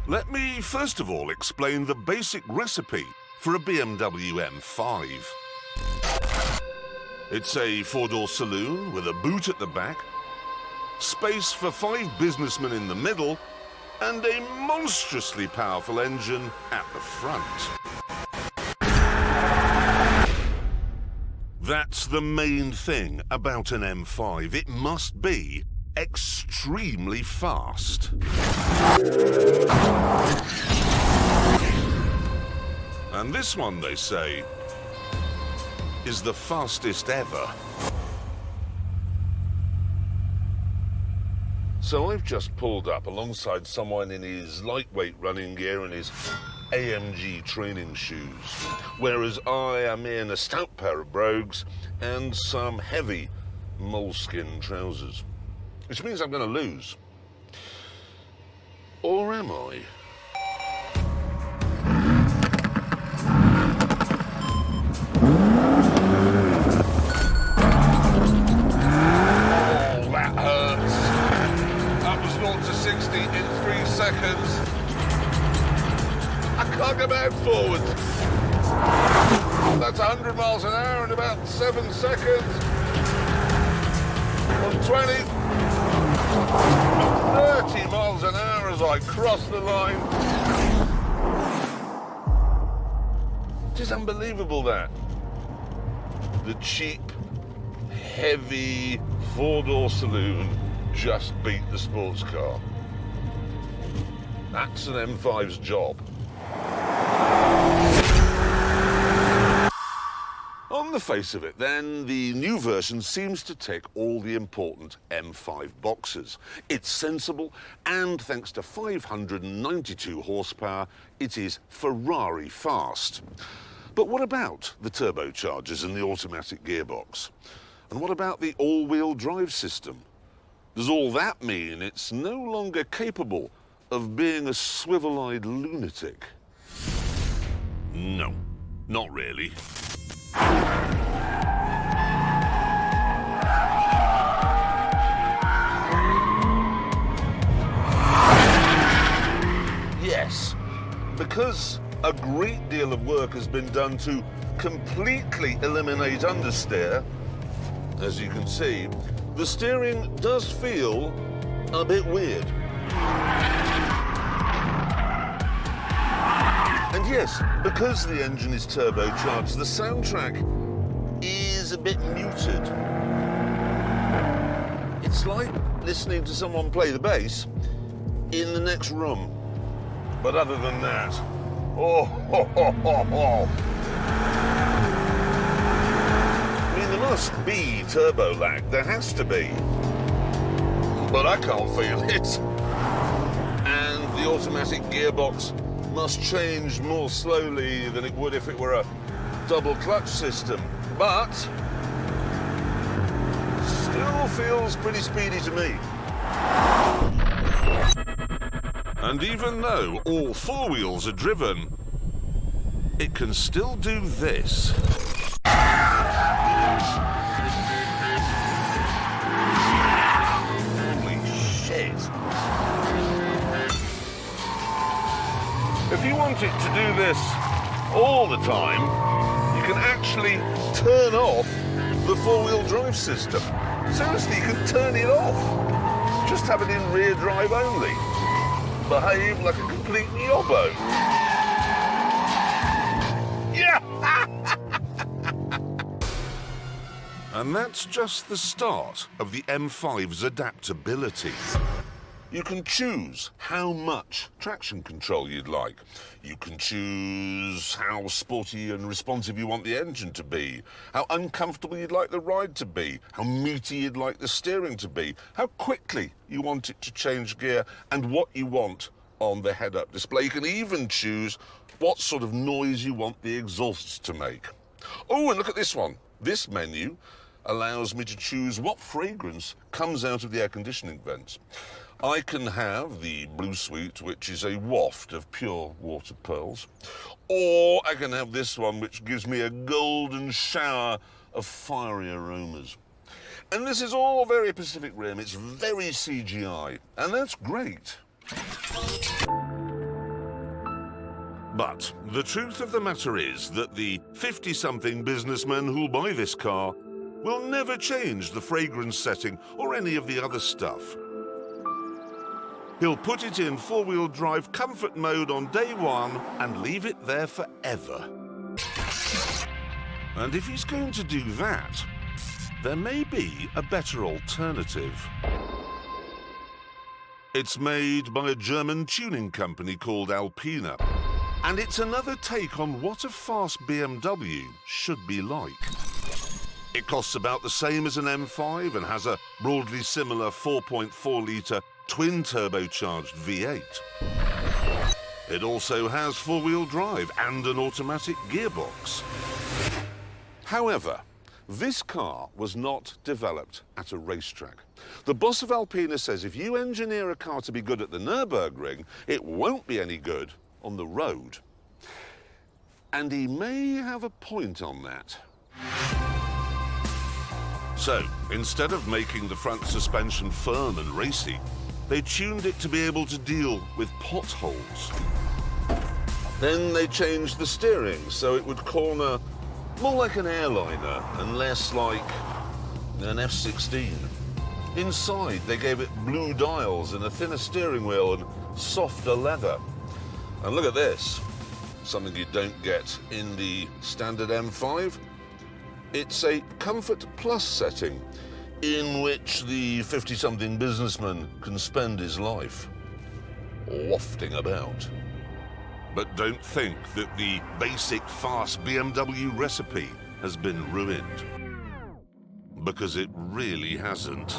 Let me first of all explain the basic recipe for a BMW M5. It's a four-door saloon with a boot at the back, space for 5 businessmen in the middle, and a monstrously powerful engine at the front. That's the main thing about an M5. It must be extremely fast. And this one, they say, is the fastest ever. So I've just pulled up alongside someone in his lightweight running gear and his AMG training shoes, whereas I am in a stout pair of brogues and some heavy moleskin trousers, which means I'm going to lose. Or am I? Oh, that hurts. That was 0 to 60 in 3 seconds. I can't go back forward. That's 100 miles an hour in about 7 seconds. 120. 30 miles an hour as I cross the line. It is unbelievable that. The cheap, heavy, four-door saloon just beat the sports car. That's an M5's job. On the face of it, then, the new version seems to tick all the important M5 boxes. It's sensible, and thanks to 592 horsepower, it is Ferrari fast. But what about the turbochargers and the automatic gearbox? And what about the all-wheel drive system? Does all that mean it's no longer capable of being a swivel-eyed lunatic? No, not really. Yes, because a great deal of work has been done to completely eliminate understeer. As you can see, the steering does feel a bit weird. And yes, because the engine is turbocharged, the soundtrack is a bit muted. It's like listening to someone play the bass in the next room. But other than that, oh, ho, ho, ho, ho. I mean, there must be turbo lag. There has to be. But I can't feel it. And the automatic gearbox must change more slowly than it would if it were a double clutch system. But still feels pretty speedy to me. And even though all 4 wheels are driven, it can still do this. Holy shit. If you want it to do this all the time, you can actually turn off the 4-wheel drive system. Seriously, you can turn it off. Just have it in rear drive only. Behave like a complete yobbo. Yeah! And that's just the start of the M5's adaptability. You can choose how much traction control you'd like. You can choose how sporty and responsive you want the engine to be, how uncomfortable you'd like the ride to be, how meaty you'd like the steering to be, how quickly you want it to change gear, and what you want on the head-up display. You can even choose what sort of noise you want the exhausts to make. Oh, and look at this one. This menu allows me to choose what fragrance comes out of the air conditioning vents. I can have the Blue Suite, which is a waft of pure water pearls, or I can have this one, which gives me a golden shower of fiery aromas. And this is all very Pacific Rim. It's very CGI, and that's great. But the truth of the matter is that the 50-something businessman who'll buy this car will never change the fragrance setting or any of the other stuff. He'll put it in four-wheel drive comfort mode on day one and leave it there forever. And if he's going to do that, there may be a better alternative. It's made by a German tuning company called Alpina, and it's another take on what a fast BMW should be like. It costs about the same as an M5 and has a broadly similar 4.4-litre twin-turbocharged V8. It also has four-wheel drive and an automatic gearbox. However, this car was not developed at a racetrack. The boss of Alpina says if you engineer a car to be good at the Nürburgring, it won't be any good on the road. And he may have a point on that. So, instead of making the front suspension firm and racy, they tuned it to be able to deal with potholes. Then they changed the steering so it would corner more like an airliner and less like an F-16. Inside, they gave it blue dials and a thinner steering wheel and softer leather. And look at this, something you don't get in the standard M5. It's a Comfort Plus setting in which the 50-something businessman can spend his life wafting about. But don't think that the basic fast BMW recipe has been ruined, because it really hasn't.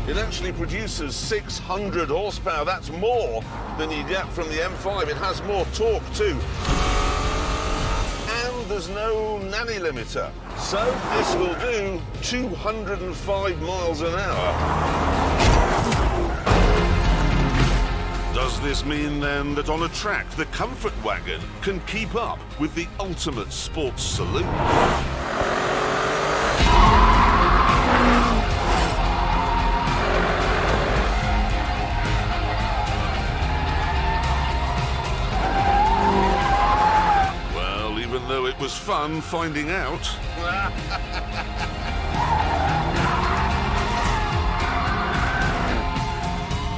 It actually produces 600 horsepower. That's more than you get from the M5. It has more torque too. And there's no nanny limiter. So this will do 205 miles an hour. Does this mean then that on a track the comfort wagon can keep up with the ultimate sports saloon? Well, even though it was fun finding out.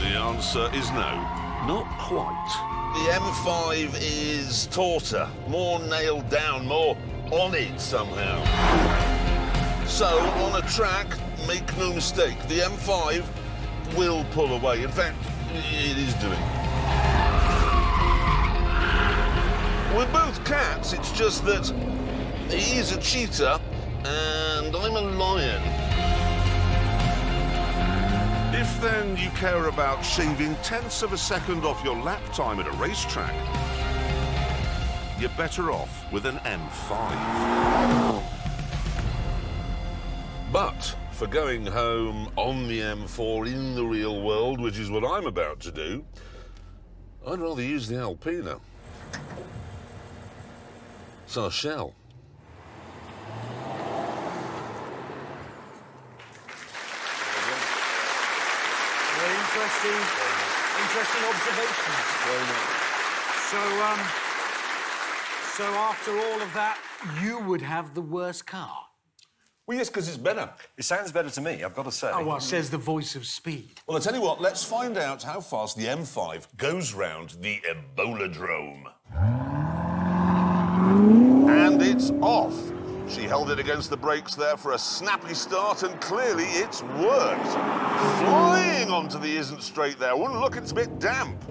The answer is no. Not quite. The M5 is tauter, more nailed down, more on it somehow. So, on a track, make no mistake, the M5 will pull away. In fact, it is doing. We're both cats, it's just that he's a cheetah and I'm a lion. If then you care about shaving tenths of a second off your lap time at a racetrack, you're better off with an M5. But for going home on the M4 in the real world, which is what I'm about to do, I'd rather use the Alpina. So I shall. Interesting observations. So after all of that, you would have the worst car? Well, yes, because it's better. It sounds better to me, I've got to say. Oh, well, says the voice of speed. Well, I tell you what, let's find out how fast the M5 goes round the Ebola-drome. And it's off. She held it against the brakes there for a snappy start, and clearly it's worked. Flying onto the isn't straight there. Wouldn't look, it's a bit damp.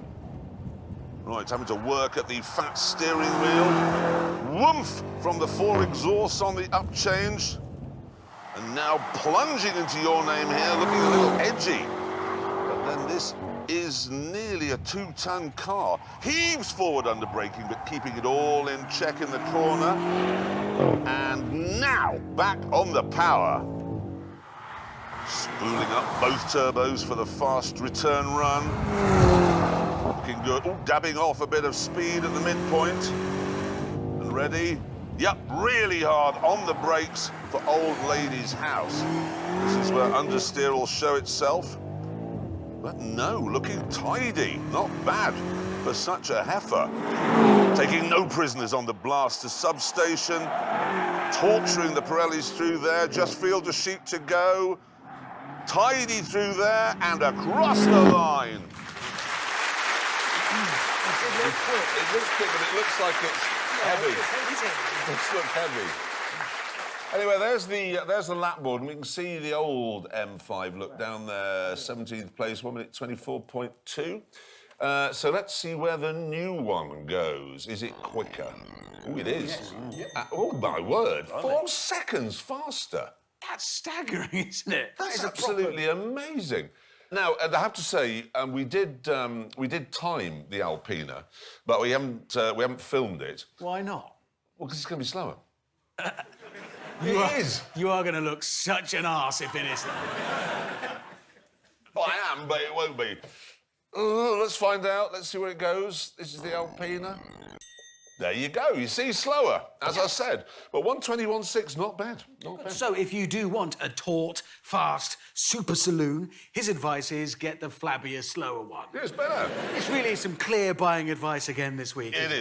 Right, having to work at the fat steering wheel. Woomph from the four exhausts on the upchange. And now plunging into your name here, looking a little edgy. But then this is nearly a 2-ton car. Heaves forward under braking, but keeping it all in check in the corner. And now, back on the power. Spooling up both turbos for the fast return run. Looking good. Ooh, dabbing off a bit of speed at the midpoint. And ready? Yep, really hard on the brakes for old lady's house. This is where understeer will show itself. But no, looking tidy, not bad. for such a heifer. Taking no prisoners on the Blaster substation, torturing the Pirellis through there, just field a sheep to go, tidy through there and across the line. It looks quick, but it looks like it's heavy. It looks heavy. Anyway, there's the lap board, and we can see the old M5 look down there, 17th place, 1 minute 24.2. So let's see where the new one goes. Is it quicker? Oh, it is. Yes. Oh, my word. 4 seconds faster. That's staggering, isn't it? That's absolutely amazing. Now, I have to say, we did time the Alpina, but we haven't filmed it. Why not? Well, because it's going to be slower. It is. You are going to look such an arse if it isn't. Well, I am, but it won't be. Let's find out. Let's see where it goes. This is the Alpina. There you go. You see, slower, as I said. But 121.6, not bad. Not bad. So if you do want a taut, fast, super saloon, his advice is get the flabbier, slower one. Yeah, it's better. It's really some clear buying advice again this week. It is.